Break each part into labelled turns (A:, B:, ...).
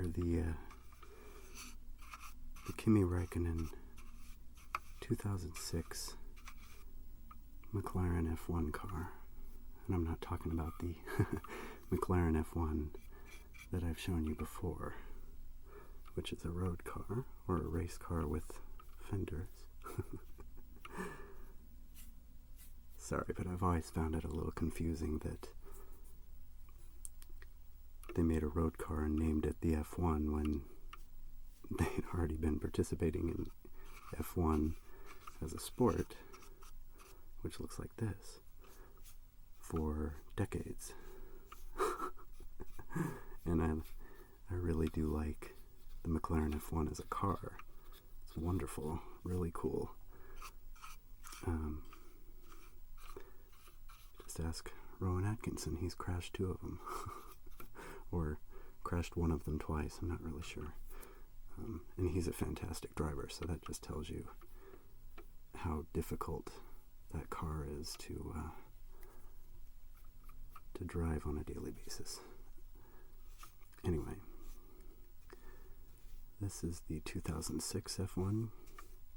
A: hear the Kimi Räikkönen 2006 McLaren F1 car. And I'm not talking about the McLaren F1 that I've shown you before, which is a road car or a race car with fenders. Sorry, but I've always found it a little confusing that they made a road car and named it the F1 when they'd already been participating in F1 as a sport, which looks like this, for decades. And I really do like the McLaren F1 as a car. It's wonderful, really cool. Just ask Rowan Atkinson, he's crashed 2 of them. Or crashed 1 of them twice, I'm not really sure. And he's a fantastic driver, so that just tells you how difficult that car is to drive on a daily basis. Anyway, this is the 2006 F1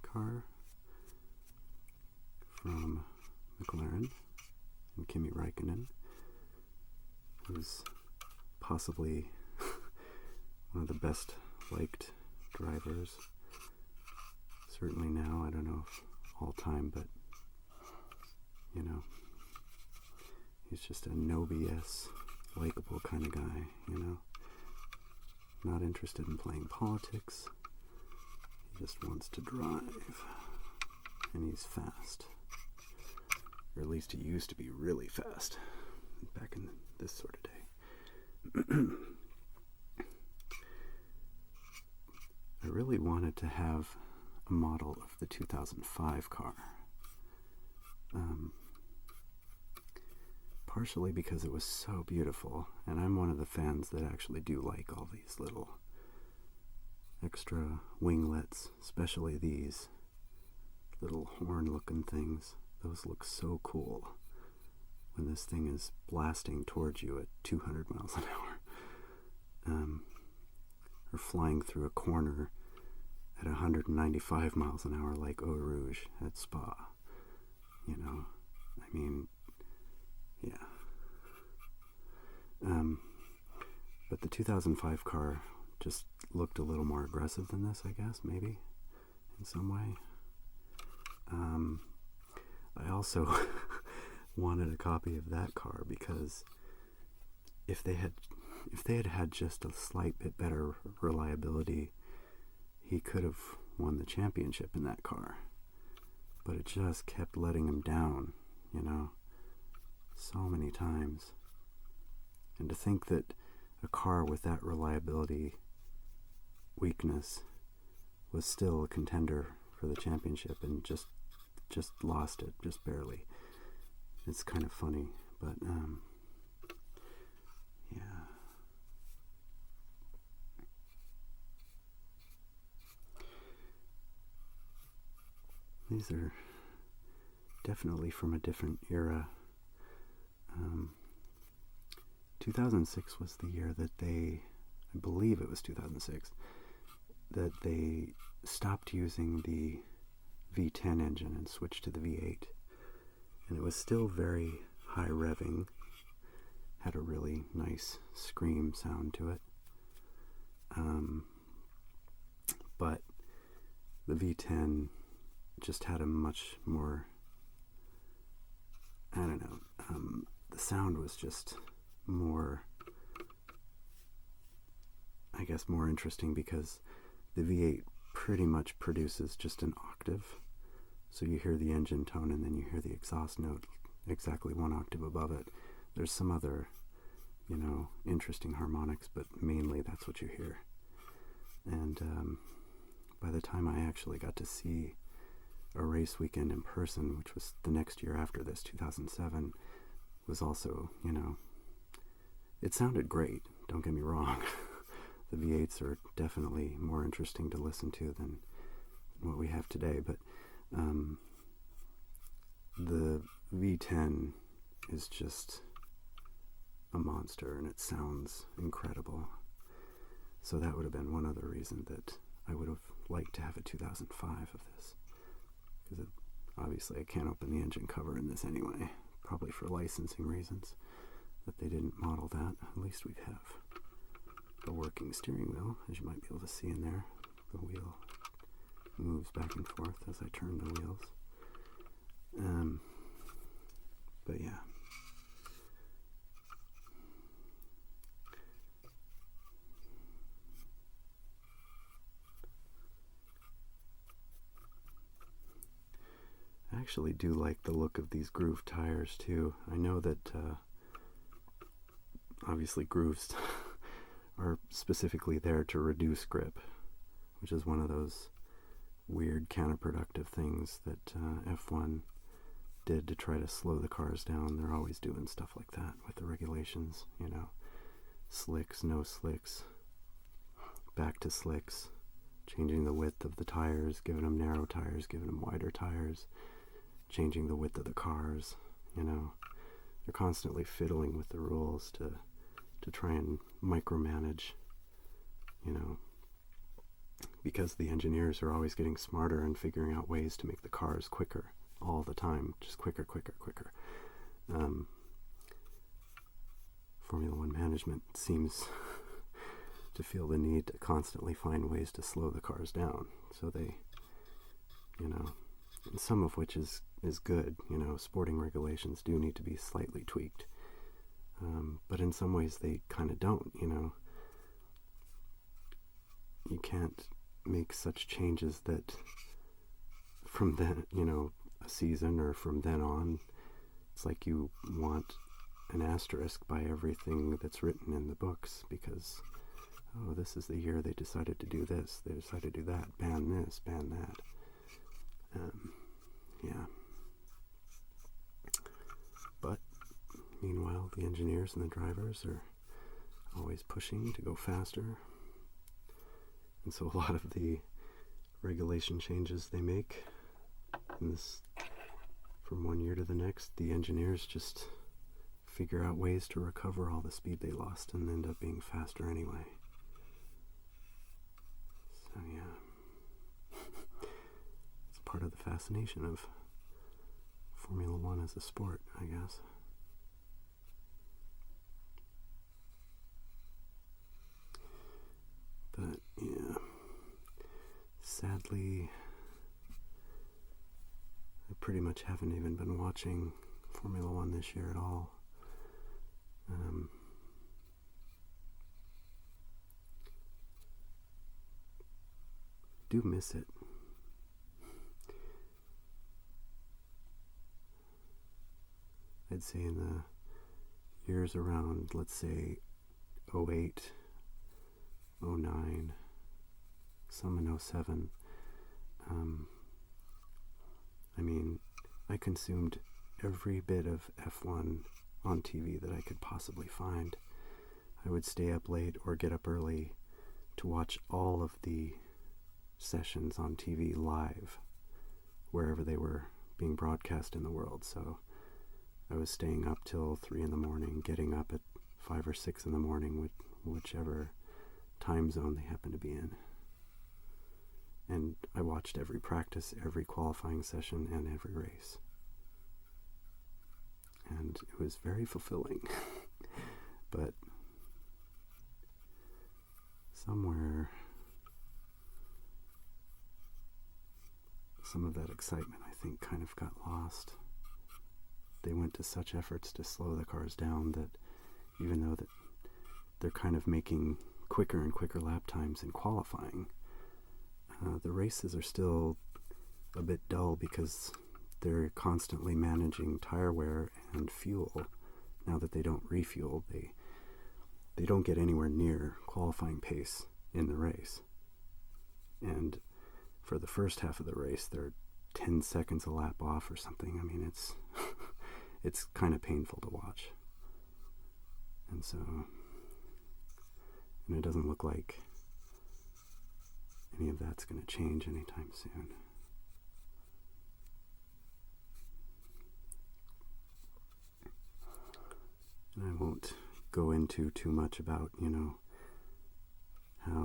A: car from McLaren and Kimi Räikkönen, who's possibly one of the best liked drivers, certainly now. I don't know if all time, but you know, he's just a no BS, likable kind of guy, you know, not interested in playing politics. He just wants to drive, and he's fast, or at least he used to be really fast back in this sort of day. I really wanted to have a model of the 2005 car, partially because it was so beautiful, and I'm one of the fans that actually do like all these little extra winglets, especially these little horn looking things. Those look so cool when this thing is blasting towards you at 200 miles an hour, or flying through a corner at 195 miles an hour like Eau Rouge at Spa. You know, I mean, yeah. But the 2005 car just looked a little more aggressive than this, I guess, maybe, in some way. I also wanted a copy of that car because if they had had just a slight bit better reliability, he could have won the championship in that car. But it just kept letting him down, you know, so many times. And to think that a car with that reliability weakness was still a contender for the championship and just lost it, just barely. It's kind of funny, but yeah. These are definitely from a different era. 2006 was the year that I believe it was 2006, that they stopped using the V10 engine and switched to the V8. And it was still very high revving, had a really nice scream sound to it. But the V10 just had a much more, I don't know, the sound was just more, I guess, more interesting because the V8 pretty much produces just an octave. So you hear the engine tone and then you hear the exhaust note exactly 1 octave above it. There's some other, you know, interesting harmonics, but mainly that's what you hear. And by the time I actually got to see a race weekend in person, which was the next year after this, 2007, was also, you know, it sounded great, don't get me wrong. The V8s are definitely more interesting to listen to than what we have today, but the V10 is just a monster and it sounds incredible. So that would have been one other reason that I would have liked to have a 2005 of this. Because obviously I can't open the engine cover in this anyway, probably for licensing reasons, that they didn't model that. At least we have a working steering wheel, as you might be able to see in there. The wheel moves back and forth as I turn the wheels. But yeah. I actually do like the look of these groove tires too. I know that obviously grooves are specifically there to reduce grip, which is one of those weird counterproductive things that F1 did to try to slow the cars down. They're always doing stuff like that with the regulations, you know, slicks, no slicks, back to slicks, changing the width of the tires, giving them narrow tires, giving them wider tires, changing the width of the cars, you know. They're constantly fiddling with the rules to try and micromanage, you know, because the engineers are always getting smarter and figuring out ways to make the cars quicker all the time, just quicker. Formula One management seems to feel the need to constantly find ways to slow the cars down. So they, you know, and some of which is good, you know, sporting regulations do need to be slightly tweaked. But in some ways they kind of don't, you know. You can't make such changes that from then, you know, a season or from then on, it's like you want an asterisk by everything that's written in the books because, oh, this is the year they decided to do this, they decided to do that, ban this, ban that. Yeah. But meanwhile, the engineers and the drivers are always pushing to go faster. And so a lot of the regulation changes they make in this, from one year to the next, the engineers just figure out ways to recover all the speed they lost and end up being faster anyway. So yeah, it's part of the fascination of Formula One as a sport, I guess. But yeah, sadly, I pretty much haven't even been watching Formula One this year at all. Do miss it. I'd say in the years around, let's say 08, 09, some in 07, I mean, I consumed every bit of F1 on TV that I could possibly find. I would stay up late or get up early to watch all of the sessions on TV live, wherever they were being broadcast in the world. So I was staying up till 3 in the morning, getting up at 5 or 6 in the morning, whichever time zone they happened to be in. And I watched every practice, every qualifying session, and every race. And it was very fulfilling. But somewhere, some of that excitement, I think, kind of got lost. They went to such efforts to slow the cars down that even though that they're kind of making quicker and quicker lap times in qualifying, the races are still a bit dull because they're constantly managing tire wear and fuel. Now that they don't refuel, they don't get anywhere near qualifying pace in the race. And for the first half of the race, they're 10 seconds a lap off or something. I mean, it's it's kind of painful to watch. And so, and it doesn't look like any of that's going to change anytime soon. And I won't go into too much about, you know, how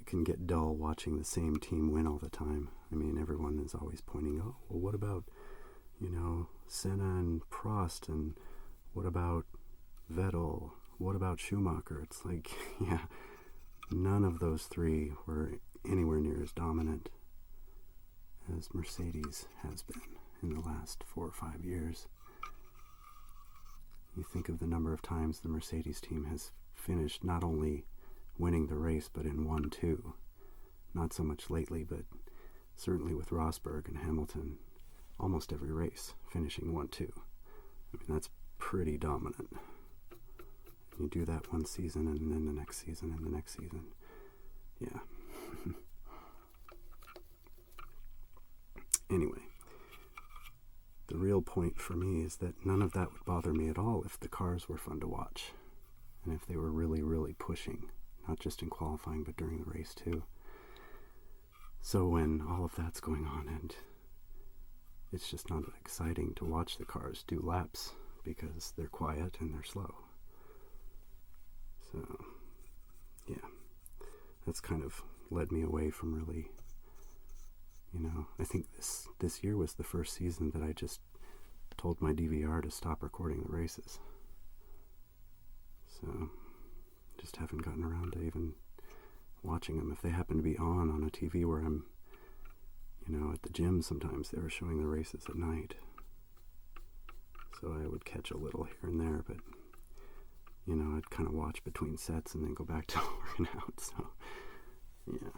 A: can get dull watching the same team win all the time. I mean, everyone is always pointing, oh, well, what about, Senna and Prost, and what about Vettel? What about Schumacher? It's like, yeah, none of those three were anywhere near as dominant as Mercedes has been in the last 4 or 5 years. You think of the number of times the Mercedes team has finished not only winning the race, but in 1-2. Not so much lately, but certainly with Rosberg and Hamilton, almost every race finishing 1-2. I mean, that's pretty dominant. You do that one season, and then the next season, and the next season. Yeah. Anyway, the real point for me is that none of that would bother me at all if the cars were fun to watch, and if they were really, really pushing, not just in qualifying, but during the race too. So when all of that's going on and it's just not exciting to watch the cars do laps because they're quiet and they're slow. So, yeah, that's kind of led me away from really, I think this year was the first season that I just told my DVR to stop recording the races. So, just haven't gotten around to even watching them. If they happen to be on a TV where I'm, at the gym, sometimes they were showing the races at night. So I would catch a little here and there, but, I'd kind of watch between sets and then go back to working out. So, yeah,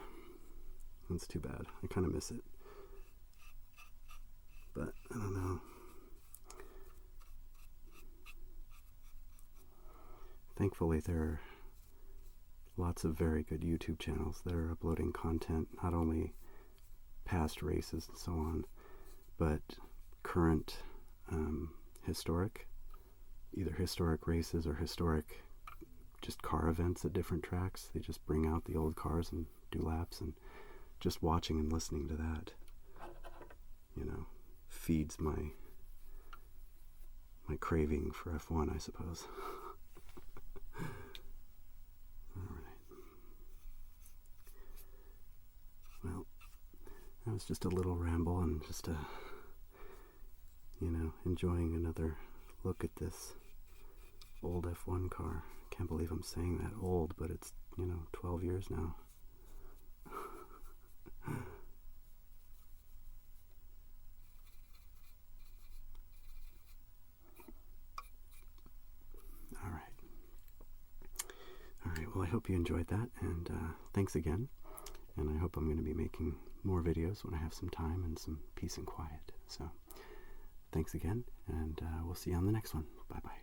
A: that's too bad. I kind of miss it. But, I don't know. Thankfully, there are lots of very good YouTube channels that are uploading content, not only past races and so on, but current either historic races or historic just car events at different tracks. They just bring out the old cars and do laps, and just watching and listening to that, feeds my craving for F1, I suppose. Well, that was just a little ramble and just enjoying another look at this old F1 car. Can't believe I'm saying that old, but it's, 12 years now. All right, well, I hope you enjoyed that, and thanks again. And I hope I'm going to be making more videos when I have some time and some peace and quiet. So, thanks again, and we'll see you on the next one. Bye-bye.